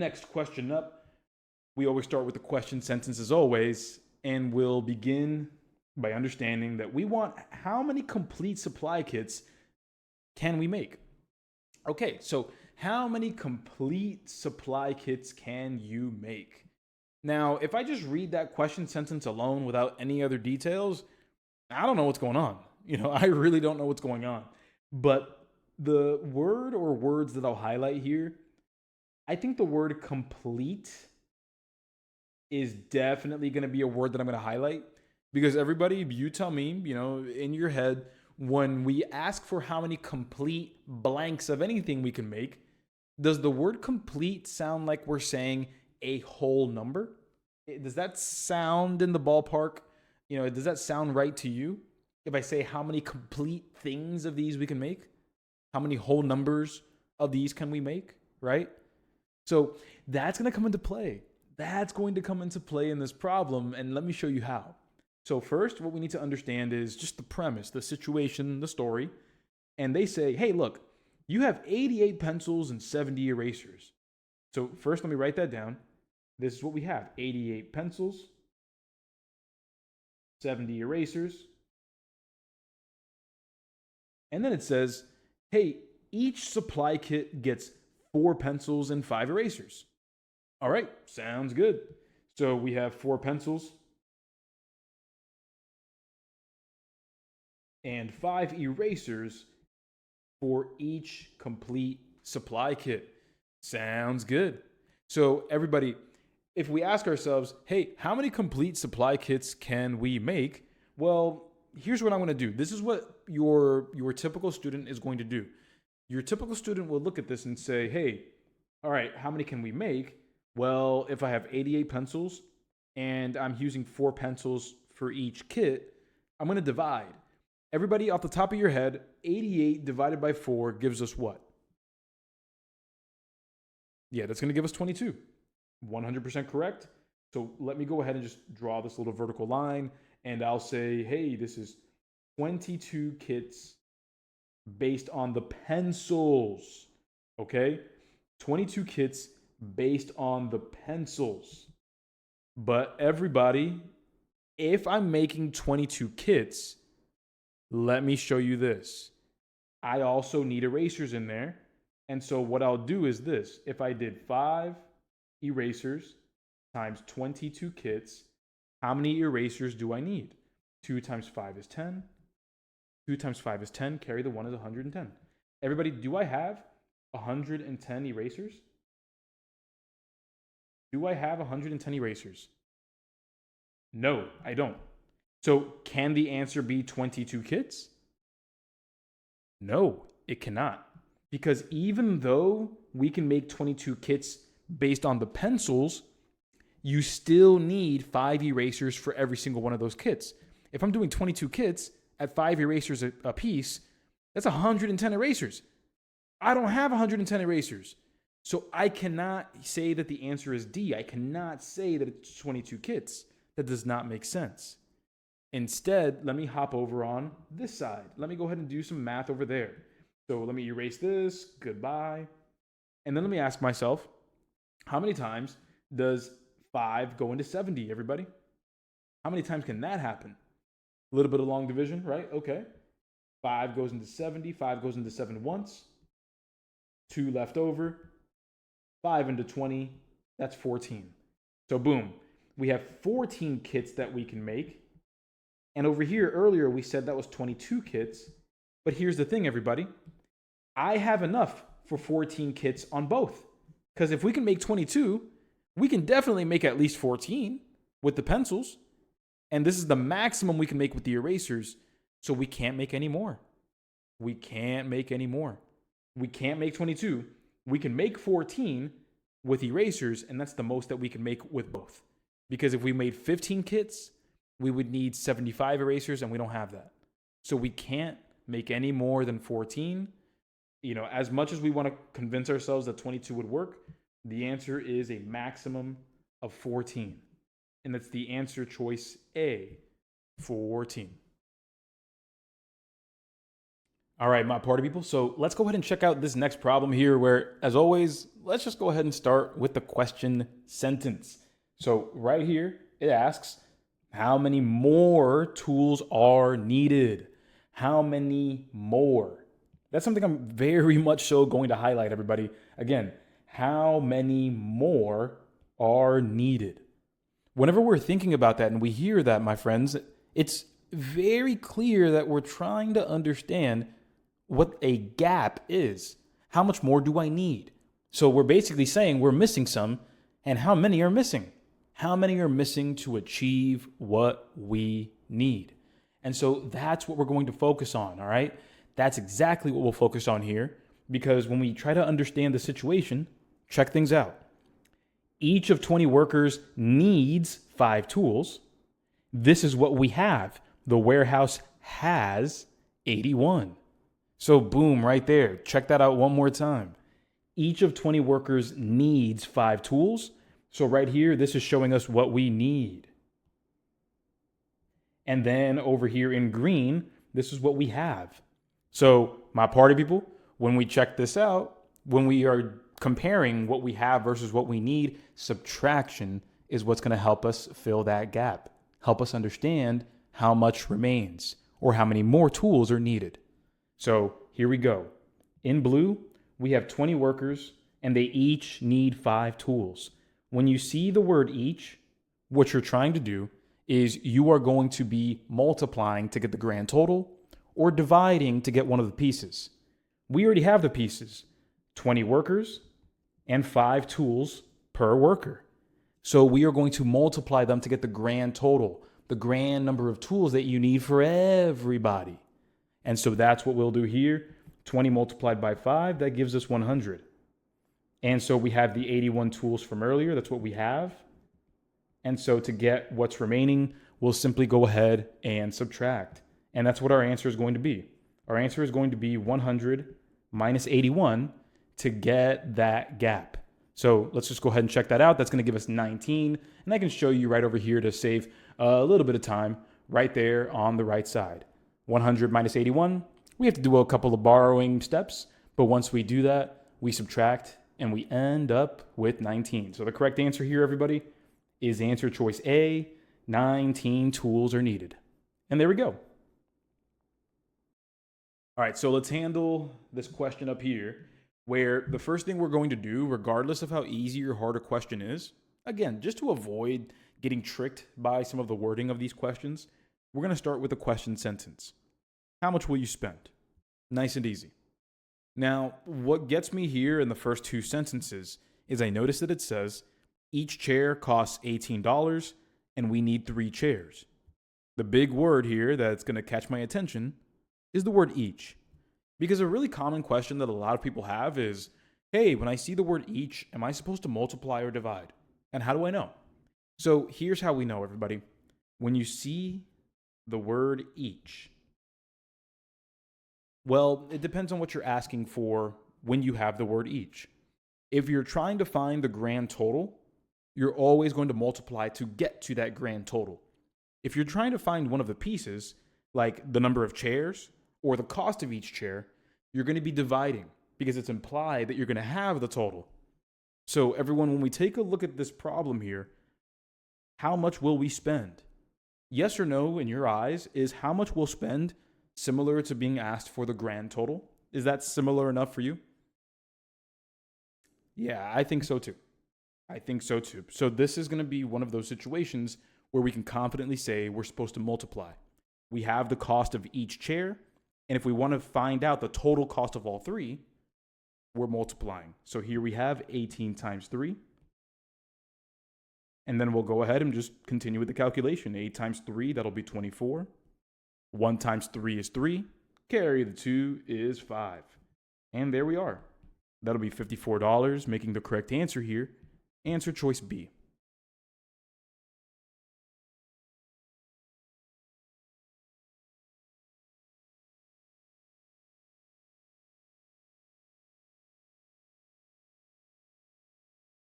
Next question up. We always start with the question sentence as always, and we'll begin by understanding that we want how many complete supply kits can we make? Okay, so how many complete supply kits can you make? Now, if I just read that question sentence alone without any other details, I don't know what's going on. I really don't know what's going on. But the word or words that I'll highlight here, I think the word complete is definitely going to be a word that I'm going to highlight, because everybody, you tell me, in your head, when we ask for how many complete blanks of anything we can make, does the word complete sound like we're saying a whole number? Does that sound in the ballpark? Does that sound right to you? If I say how many complete things of these we can make, how many whole numbers of these can we make, right? So that's going to come into play. That's going to come into play in this problem, and let me show you how. So first, what we need to understand is just the premise, the situation, the story. And they say, hey, look, you have 88 pencils and 70 erasers. So first, let me write that down. This is what we have: 88 pencils, 70 erasers. And then it says, hey, each supply kit gets 4 pencils and 5 erasers. All right, sounds good. So we have 4 pencils and 5 erasers for each complete supply kit. Sounds good. So everybody, if we ask ourselves, hey, how many complete supply kits can we make? Well, here's what I'm going to do. This is what your typical student is going to do. Your typical student will look at this and say, hey, all right, how many can we make? Well, if I have 88 pencils and I'm using 4 pencils for each kit, I'm going to divide. Everybody, off the top of your head, 88 divided by 4 gives us what? Yeah, that's going to give us 22. 100% correct. So let me go ahead and just draw this little vertical line, and I'll say, hey, this is 22 kits based on the pencils. Okay? 22 kits based on the pencils. But everybody, if I'm making 22 kits, let me show you this. I also need erasers in there. And so what I'll do is this. If I did 5 erasers times 22 kits, how many erasers do I need? 2 times 5 is 10. 2 times 5 is 10. Carry the 1 is 110. Everybody, do I have 110 erasers? Do I have 110 erasers? No, I don't. So can the answer be 22 kits? No, it cannot. Because even though we can make 22 kits based on the pencils, you still need 5 erasers for every single one of those kits. If I'm doing 22 kits at 5 erasers a piece, that's 110 erasers. I don't have 110 erasers. So I cannot say that the answer is D. I cannot say that it's 22 kits. That does not make sense. Instead, let me hop over on this side. Let me go ahead and do some math over there. So let me erase this. Goodbye. And then let me ask myself, how many times does 5 go into 70, everybody? How many times can that happen? A little bit of long division, right? Okay. 5 goes into 70. 5 goes into 7 once. 2 left over. 5 into 20. That's 14. So boom. We have 14 kits that we can make. And over here earlier, we said that was 22 kits. But here's the thing, everybody. I have enough for 14 kits on both. Because if we can make 22, we can definitely make at least 14 with the pencils. And this is the maximum we can make with the erasers. So we can't make any more. We can't make any more. We can't make 22. We can make 14 with erasers, and that's the most that we can make with both. Because if we made 15 kits, we would need 75 erasers, and we don't have that. So we can't make any more than 14. As much as we want to convince ourselves that 22 would work, the answer is a maximum of 14. And that's the answer choice A, 14. All right, my party people. So let's go ahead and check out this next problem here where, as always, let's just go ahead and start with the question sentence. So right here, it asks, how many more tools are needed? How many more? That's something I'm very much so going to highlight, everybody. Again, how many more are needed? Whenever we're thinking about that and we hear that, my friends, it's very clear that we're trying to understand what a gap is. How much more do I need? So we're basically saying we're missing some, and how many are missing? How many are missing to achieve what we need? And so that's what we're going to focus on, all right? That's exactly what we'll focus on here, because when we try to understand the situation, check things out. Each of 20 workers needs 5 tools. This is what we have. The warehouse has 81. So boom, right there. Check that out one more time. Each of 20 workers needs 5 tools. So right here, this is showing us what we need. And then over here in green, this is what we have. So my party people, when we check this out, when we are comparing what we have versus what we need, subtraction is what's going to help us fill that gap, help us understand how much remains or how many more tools are needed. So here we go. In blue, we have 20 workers and they each need 5 tools. When you see the word each, what you're trying to do is you are going to be multiplying to get the grand total or dividing to get one of the pieces. We already have the pieces, 20 workers and 5 tools per worker. So we are going to multiply them to get the grand total, the grand number of tools that you need for everybody. And so that's what we'll do here. 20 multiplied by 5, that gives us 100. And so we have the 81 tools from earlier. That's what we have. And so to get what's remaining, we'll simply go ahead and subtract. And that's what our answer is going to be. Our answer is going to be 100 minus 81 to get that gap. So let's just go ahead and check that out. That's going to give us 19. And I can show you right over here to save a little bit of time right there on the right side. 100 minus 81, we have to do a couple of borrowing steps, but once we do that, we subtract and we end up with 19. So the correct answer here, everybody, is answer choice A, 19 tools are needed. And there we go. All right, so let's handle this question up here, where the first thing we're going to do, regardless of how easy or hard a question is, again, just to avoid getting tricked by some of the wording of these questions, we're going to start with a question sentence. How much will you spend? Nice and easy. Now, what gets me here in the first 2 sentences is I notice that it says each chair costs $18 and we need 3 chairs. The big word here that's going to catch my attention is the word each. Because a really common question that a lot of people have is, hey, when I see the word each, am I supposed to multiply or divide? And how do I know? So here's how we know, everybody. When you see the word each, well, it depends on what you're asking for when you have the word each. If you're trying to find the grand total, you're always going to multiply to get to that grand total. If you're trying to find one of the pieces, like the number of chairs or the cost of each chair, you're going to be dividing because it's implied that you're going to have the total. So everyone, when we take a look at this problem here, how much will we spend? Yes or no in your eyes is how much we'll spend similar to being asked for the grand total? Is that similar enough for you? Yeah, I think so too. So this is going to be one of those situations where we can confidently say we're supposed to multiply. We have the cost of each chair, and if we want to find out the total cost of all 3, we're multiplying. So here we have 18 times 3. And then we'll go ahead and just continue with the calculation. 8 times 3, that'll be 24. 1 times 3 is 3. Carry the 2 is 5. And there we are. That'll be $54, making the correct answer here. Answer choice B.